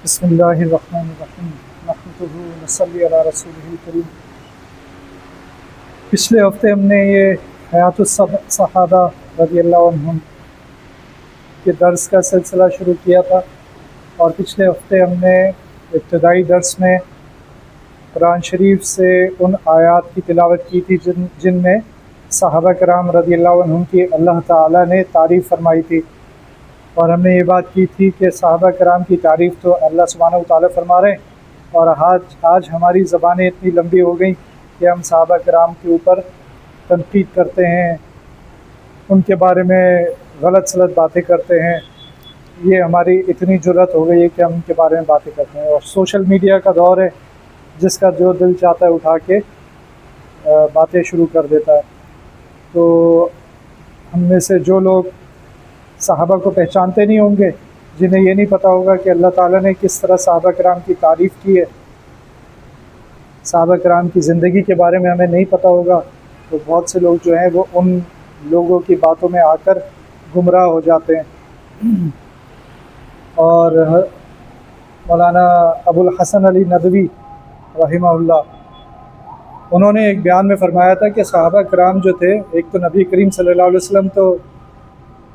بسم اللہ الرحمن الرحیم نحمدہ ونصلی علی رسولہ الکریم۔ پچھلے ہفتے ہم نے یہ حیات الصحابہ رضی اللہ عنہم کے درس کا سلسلہ شروع کیا تھا، اور پچھلے ہفتے ہم نے ابتدائی درس میں قرآن شریف سے ان آیات کی تلاوت کی تھی جن میں صحابہ کرام رضی اللہ عنہم کی اللہ تعالیٰ نے تعریف فرمائی تھی، اور ہم نے یہ بات کی تھی کہ صحابہ کرام کی تعریف تو اللہ سبحانہ وتعالیٰ فرما رہے ہیں، اور آج ہماری زبانیں اتنی لمبی ہو گئیں کہ ہم صحابہ کرام کے اوپر تنقید کرتے ہیں، ان کے بارے میں غلط سلط باتیں کرتے ہیں۔ یہ ہماری اتنی جرأت ہو گئی ہے کہ ہم ان کے بارے میں باتیں کرتے ہیں، اور سوشل میڈیا کا دور ہے، جس کا جو دل چاہتا ہے اٹھا کے باتیں شروع کر دیتا ہے۔ تو ہم میں سے جو لوگ صحابہ کو پہچانتے نہیں ہوں گے، جنہیں یہ نہیں پتہ ہوگا کہ اللہ تعالیٰ نے کس طرح صحابہ کرام کی تعریف کی ہے، صحابہ کرام کی زندگی کے بارے میں ہمیں نہیں پتہ ہوگا، تو بہت سے لوگ جو ہیں وہ ان لوگوں کی باتوں میں آ کر گمراہ ہو جاتے ہیں۔ اور مولانا ابو الحسن علی ندوی رحمہ اللہ، انہوں نے ایک بیان میں فرمایا تھا کہ صحابہ کرام جو تھے، ایک تو نبی کریم صلی اللہ علیہ وسلم تو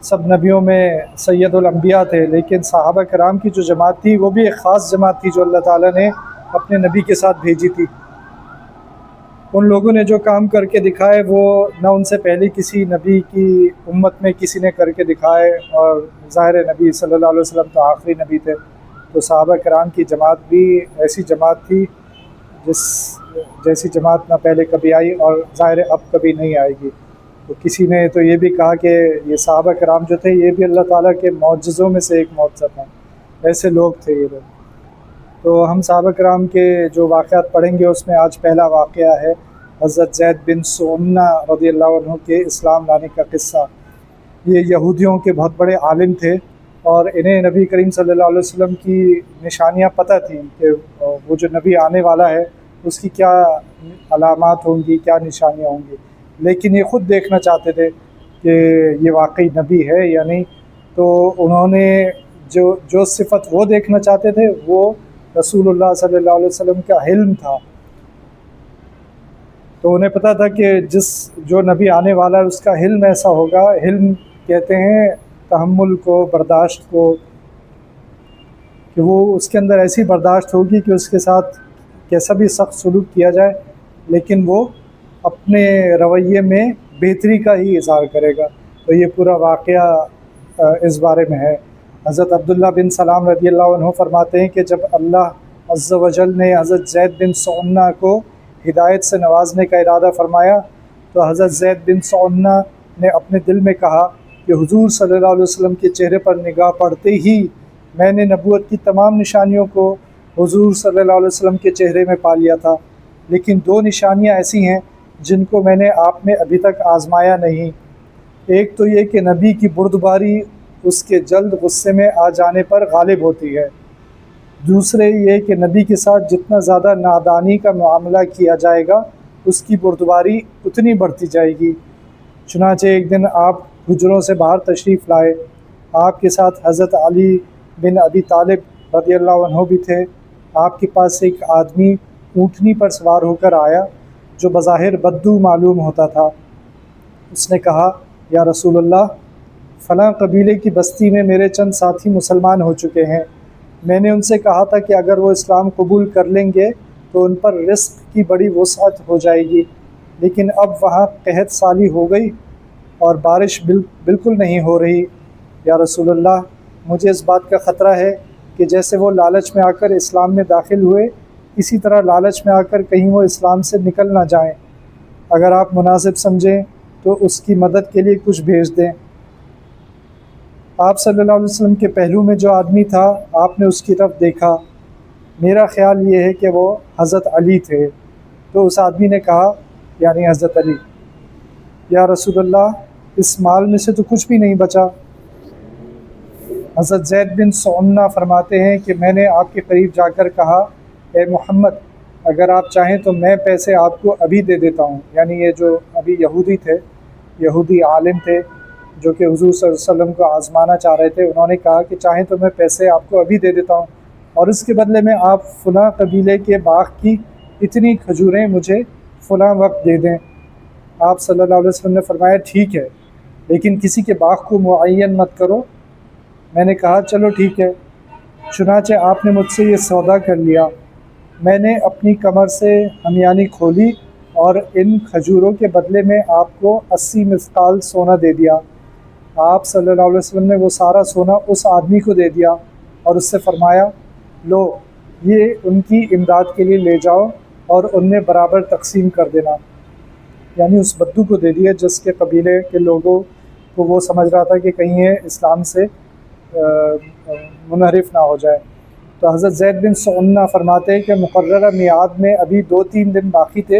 سب نبیوں میں سید الانبیاء تھے، لیکن صحابہ کرام کی جو جماعت تھی وہ بھی ایک خاص جماعت تھی جو اللہ تعالیٰ نے اپنے نبی کے ساتھ بھیجی تھی۔ ان لوگوں نے جو کام کر کے دکھائے وہ نہ ان سے پہلے کسی نبی کی امت میں کسی نے کر کے دکھائے، اور ظاہر نبی صلی اللہ علیہ وسلم تو آخری نبی تھے، تو صحابہ کرام کی جماعت بھی ایسی جماعت تھی جیسی جماعت نہ پہلے کبھی آئی، اور ظاہر اب کبھی نہیں آئے گی۔ تو کسی نے تو یہ بھی کہا کہ یہ صحابہ کرام جو تھے یہ بھی اللہ تعالیٰ کے معجزوں میں سے ایک معجزہ تھا، ایسے لوگ تھے یہ لوگ۔ تو ہم صحابہ کرام کے جو واقعات پڑھیں گے اس میں آج پہلا واقعہ ہے حضرت زید بن سمنہ رضی اللہ عنہ کے اسلام لانے کا قصہ۔ یہ یہودیوں کے بہت بڑے عالم تھے، اور انہیں نبی کریم صلی اللہ علیہ وسلم کی نشانیاں پتہ تھیں کہ وہ جو نبی آنے والا ہے اس کی کیا علامات ہوں گی، کیا نشانیاں ہوں گی، لیکن یہ خود دیکھنا چاہتے تھے کہ یہ واقعی نبی ہے یا نہیں۔ تو انہوں نے جو صفت وہ دیکھنا چاہتے تھے وہ رسول اللہ صلی اللہ علیہ وسلم کا حلم تھا۔ تو انہیں پتہ تھا کہ جو نبی آنے والا ہے اس کا حلم ایسا ہوگا۔ حلم کہتے ہیں تحمل کو، برداشت کو، کہ وہ اس کے اندر ایسی برداشت ہوگی کہ اس کے ساتھ کیسا بھی سخت سلوک کیا جائے لیکن وہ اپنے رویے میں بہتری کا ہی اظہار کرے گا۔ تو یہ پورا واقعہ اس بارے میں ہے۔ حضرت عبداللہ بن سلام رضی اللہ عنہ فرماتے ہیں کہ جب اللہ عز و جل نے حضرت زید بن سمنہ کو ہدایت سے نوازنے کا ارادہ فرمایا تو حضرت زید بن سمنہ نے اپنے دل میں کہا کہ حضور صلی اللہ علیہ وسلم کے چہرے پر نگاہ پڑتے ہی میں نے نبوت کی تمام نشانیوں کو حضور صلی اللہ علیہ وسلم کے چہرے میں پا لیا تھا، لیکن دو نشانیاں ایسی ہیں جن کو میں نے آپ میں ابھی تک آزمایا نہیں۔ ایک تو یہ کہ نبی کی بردباری اس کے جلد غصے میں آ جانے پر غالب ہوتی ہے، دوسرے یہ کہ نبی کے ساتھ جتنا زیادہ نادانی کا معاملہ کیا جائے گا اس کی بردباری اتنی بڑھتی جائے گی۔ چنانچہ ایک دن آپ حجروں سے باہر تشریف لائے، آپ کے ساتھ حضرت علی بن ابی طالب رضی اللہ عنہ بھی تھے۔ آپ کے پاس ایک آدمی اونٹنی پر سوار ہو کر آیا جو بظاہر بدو معلوم ہوتا تھا۔ اس نے کہا، یا رسول اللہ، فلاں قبیلے کی بستی میں میرے چند ساتھی مسلمان ہو چکے ہیں، میں نے ان سے کہا تھا کہ اگر وہ اسلام قبول کر لیں گے تو ان پر رزق کی بڑی وسعت ہو جائے گی، لیکن اب وہاں قحط سالی ہو گئی اور بارش بالکل نہیں ہو رہی۔ یا رسول اللہ، مجھے اس بات کا خطرہ ہے کہ جیسے وہ لالچ میں آ کر اسلام میں داخل ہوئے اسی طرح لالچ میں آ کر کہیں وہ اسلام سے نکل نہ جائیں، اگر آپ مناسب سمجھیں تو اس کی مدد کے لیے کچھ بھیج دیں۔ آپ صلی اللہ علیہ وسلم کے پہلو میں جو آدمی تھا آپ نے اس کی طرف دیکھا، میرا خیال یہ ہے کہ وہ حضرت علی تھے۔ تو اس آدمی نے کہا، یعنی حضرت علی، یا رسول اللہ، اس مال میں سے تو کچھ بھی نہیں بچا۔ حضرت زید بن سمنہ فرماتے ہیں کہ میں نے آپ کے قریب جا کر کہا، اے محمد، اگر آپ چاہیں تو میں پیسے آپ کو ابھی دے دیتا ہوں۔ یعنی یہ جو ابھی یہودی تھے، یہودی عالم تھے جو کہ حضور صلی اللہ علیہ وسلم کو آزمانا چاہ رہے تھے، انہوں نے کہا کہ چاہیں تو میں پیسے آپ کو ابھی دے دیتا ہوں۔ اور اس کے بدلے میں آپ فلاں قبیلے کے باغ کی اتنی کھجوریں مجھے فلاں وقت دے دیں۔ آپ صلی اللہ علیہ وسلم نے فرمایا ٹھیک ہے، لیکن کسی کے باغ کو معین مت کرو۔ میں نے کہا چلو ٹھیک ہے۔ چنانچہ آپ نے مجھ سے یہ سودا کر لیا۔ میں نے اپنی کمر سے ہمیانی کھولی اور ان کھجوروں کے بدلے میں آپ کو 80 مثقال سونا دے دیا۔ آپ صلی اللہ علیہ وسلم نے وہ سارا سونا اس آدمی کو دے دیا اور اس سے فرمایا لو یہ ان کی امداد کے لیے لے جاؤ اور ان میں برابر تقسیم کر دینا، یعنی اس بدو کو دے دیا جس کے قبیلے کے لوگوں کو وہ سمجھ رہا تھا کہ کہیں یہ اسلام سے منحرف نہ ہو جائے۔ تو حضرت زید بن سعنہ فرماتے ہیں کہ مقررہ میعاد میں ابھی 2-3 دن باقی تھے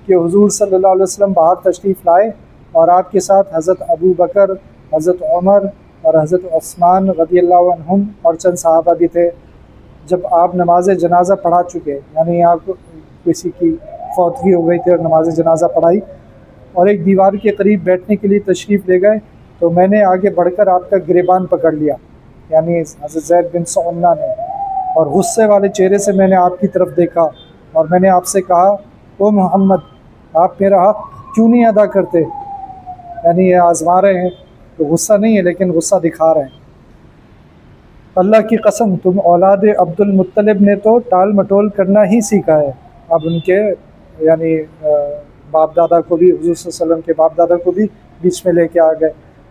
کہ حضور صلی اللہ علیہ وسلم باہر تشریف لائے اور آپ کے ساتھ حضرت ابو بکر، حضرت عمر اور حضرت عثمان رضی اللہ عنہم اور چند صحابہ بھی تھے۔ جب آپ نماز جنازہ پڑھا چکے، یعنی آپ کسی کی فوتگی ہو گئی تھی اور نماز جنازہ پڑھائی اور ایک دیوار کے قریب بیٹھنے کے لیے تشریف لے گئے، تو میں نے آگے بڑھ کر آپ کا گریبان پکڑ لیا، یعنی حضرت زید بن سعنہ نے، اور غصے والے چہرے سے میں نے آپ کی طرف دیکھا اور میں نے آپ سے کہا او محمد، آپ میرا حق کیوں نہیں ادا کرتے؟ یعنی یہ آزما رہے ہیں، تو غصہ نہیں ہے لیکن غصہ دکھا رہے ہیں۔ اللہ کی قسم تم اولاد عبد المطلب نے تو ٹال مٹول کرنا ہی سیکھا ہے۔ اب ان کے یعنی باپ دادا کو بھی، حضور صلی اللہ علیہ وسلم کے باپ دادا کو بھی بیچ میں لے کے آ گئے،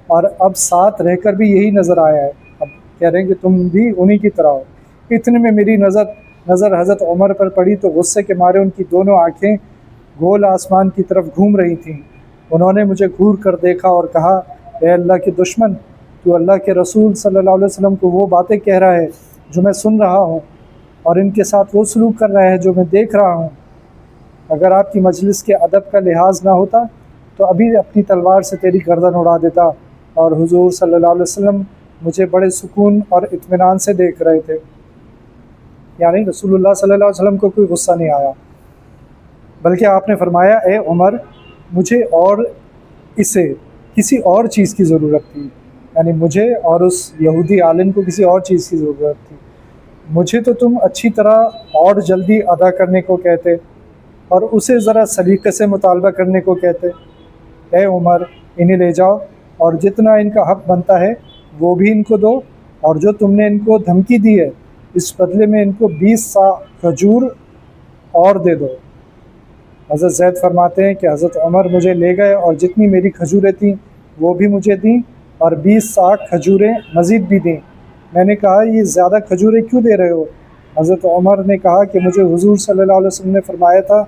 اور اب ساتھ رہ کر بھی یہی نظر آیا ہے۔ اب کہہ رہے ہیں کہ تم بھی انہی کی طرح ہو۔ اتنے میں میری نظر حضرت عمر پر پڑی تو غصے کے مارے ان کی دونوں آنکھیں گول آسمان کی طرف گھوم رہی تھیں۔ انہوں نے مجھے گھور کر دیکھا اور کہا اے اللہ کے دشمن، تو اللہ کے رسول صلی اللہ علیہ وسلم کو وہ باتیں کہہ رہا ہے جو میں سن رہا ہوں، اور ان کے ساتھ وہ سلوک کر رہا ہے جو میں دیکھ رہا ہوں۔ اگر آپ کی مجلس کے ادب کا لحاظ نہ ہوتا تو ابھی اپنی تلوار سے تیری گردن اڑا دیتا۔ اور حضور صلی اللہ علیہ وسلم مجھے بڑے سکون اور اطمینان سے دیکھ رہے تھے، یعنی رسول اللہ صلی اللہ علیہ وسلم کو کوئی غصہ نہیں آیا، بلکہ آپ نے فرمایا اے عمر، مجھے اور اسے کسی اور چیز کی ضرورت تھی، یعنی مجھے اور اس یہودی عالم کو کسی اور چیز کی ضرورت تھی۔ مجھے تو تم اچھی طرح اور جلدی ادا کرنے کو کہتے اور اسے ذرا سلیقے سے مطالبہ کرنے کو کہتے۔ اے عمر، انہیں لے جاؤ اور جتنا ان کا حق بنتا ہے وہ بھی ان کو دو، اور جو تم نے ان کو دھمکی دی ہے اس بدلے میں ان کو 20 صاع کھجور اور دے دو۔ حضرت زید فرماتے ہیں کہ حضرت عمر مجھے لے گئے اور جتنی میری کھجوریں تھیں وہ بھی مجھے دیں اور 20 صاع کھجوریں مزید بھی دیں۔ میں نے کہا یہ زیادہ کھجوریں کیوں دے رہے ہو؟ حضرت عمر نے کہا کہ مجھے حضور صلی اللہ علیہ وسلم نے فرمایا تھا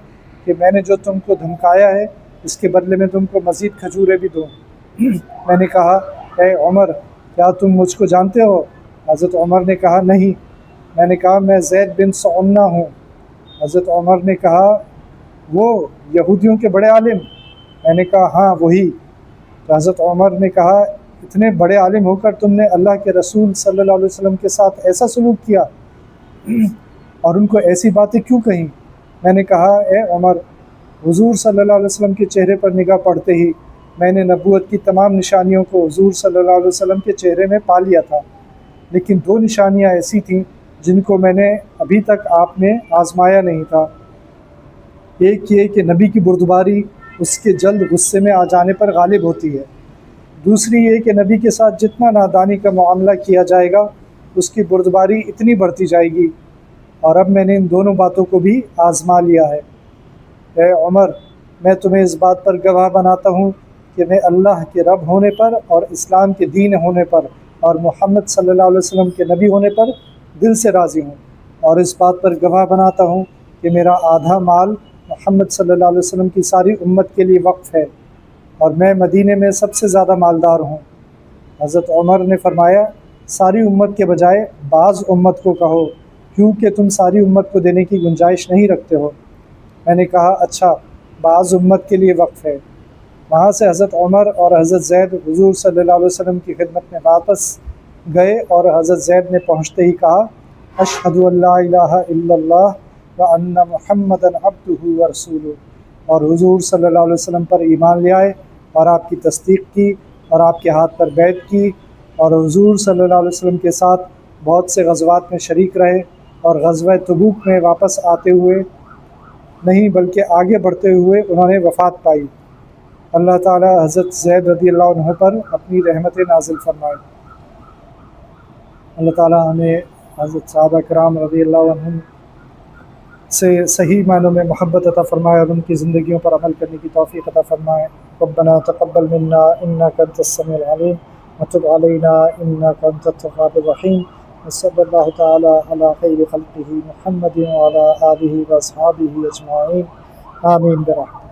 کہ میں نے جو تم کو دھمکایا ہے اس کے بدلے میں تم کو مزید کھجوریں بھی دوں۔ میں نے کہا اے عمر، کیا تم مجھ کو جانتے ہو؟ حضرت عمر نے کہا نہیں۔ میں نے کہا میں زید بن سعنہ ہوں۔ حضرت عمر نے کہا وہ یہودیوں کے بڑے عالم؟ میں نے کہا ہاں وہی۔ تو حضرت عمر نے کہا اتنے بڑے عالم ہو کر تم نے اللہ کے رسول صلی اللہ علیہ وسلم کے ساتھ ایسا سلوک کیا اور ان کو ایسی باتیں کیوں کہیں؟ میں نے کہا اے عمر، حضور صلی اللہ علیہ وسلم کے چہرے پر نگاہ پڑتے ہی میں نے نبوت کی تمام نشانیوں کو حضور صلی اللہ علیہ وسلم کے چہرے میں پا لیا تھا، لیکن 2 نشانیاں ایسی تھیں جن کو میں نے ابھی تک آپ میں آزمایا نہیں تھا۔ ایک یہ کہ نبی کی بردباری اس کے جلد غصے میں آ جانے پر غالب ہوتی ہے، دوسری یہ کہ نبی کے ساتھ جتنا نادانی کا معاملہ کیا جائے گا اس کی بردباری اتنی بڑھتی جائے گی، اور اب میں نے ان دونوں باتوں کو بھی آزما لیا ہے۔ اے عمر، میں تمہیں اس بات پر گواہ بناتا ہوں کہ میں اللہ کے رب ہونے پر اور اسلام کے دین ہونے پر اور محمد صلی اللہ علیہ وسلم کے نبی ہونے پر دل سے راضی ہوں، اور اس بات پر گواہ بناتا ہوں کہ میرا آدھا مال محمد صلی اللہ علیہ وسلم کی ساری امت کے لیے وقف ہے، اور میں مدینے میں سب سے زیادہ مالدار ہوں۔ حضرت عمر نے فرمایا ساری امت کے بجائے بعض امت کو کہو، کیونکہ تم ساری امت کو دینے کی گنجائش نہیں رکھتے ہو۔ میں نے کہا اچھا، بعض امت کے لیے وقف ہے۔ وہاں سے حضرت عمر اور حضرت زید حضور صلی اللہ علیہ وسلم کی خدمت میں واپس گئے، اور حضرت زید نے پہنچتے ہی کہا اشہد ان لا الہ الا اللہ وان محمدا عبدہ ورسولہ، اور حضور صلی اللہ علیہ وسلم پر ایمان لے آئے اور آپ کی تصدیق کی اور آپ کے ہاتھ پر بیعت کی، اور حضور صلی اللہ علیہ وسلم کے ساتھ بہت سے غزوات میں شریک رہے اور غزوہ تبوک میں واپس آتے ہوئے نہیں بلکہ آگے بڑھتے ہوئے انہوں نے وفات پائی۔ اللہ تعالیٰ حضرت زید رضی اللہ عنہ پر اپنی رحمت نازل فرمائے۔ اللہ تعالیٰ ہمیں حضرت صحابہ کرام رضی اللہ عنہم سے صحیح معنوں میں محبت عطا فرمائے اور ان کی زندگیوں پر عمل کرنے کی توفیق عطا فرمائے۔ ربنا تقبل منا انک انت السمیع العلیم وتب علینا انک انت التواب الرحیم وصلی اللہ تعالی علی خیر خلقہ محمد وعلی آلہ واصحابہ اجمعین آمین برحمتک۔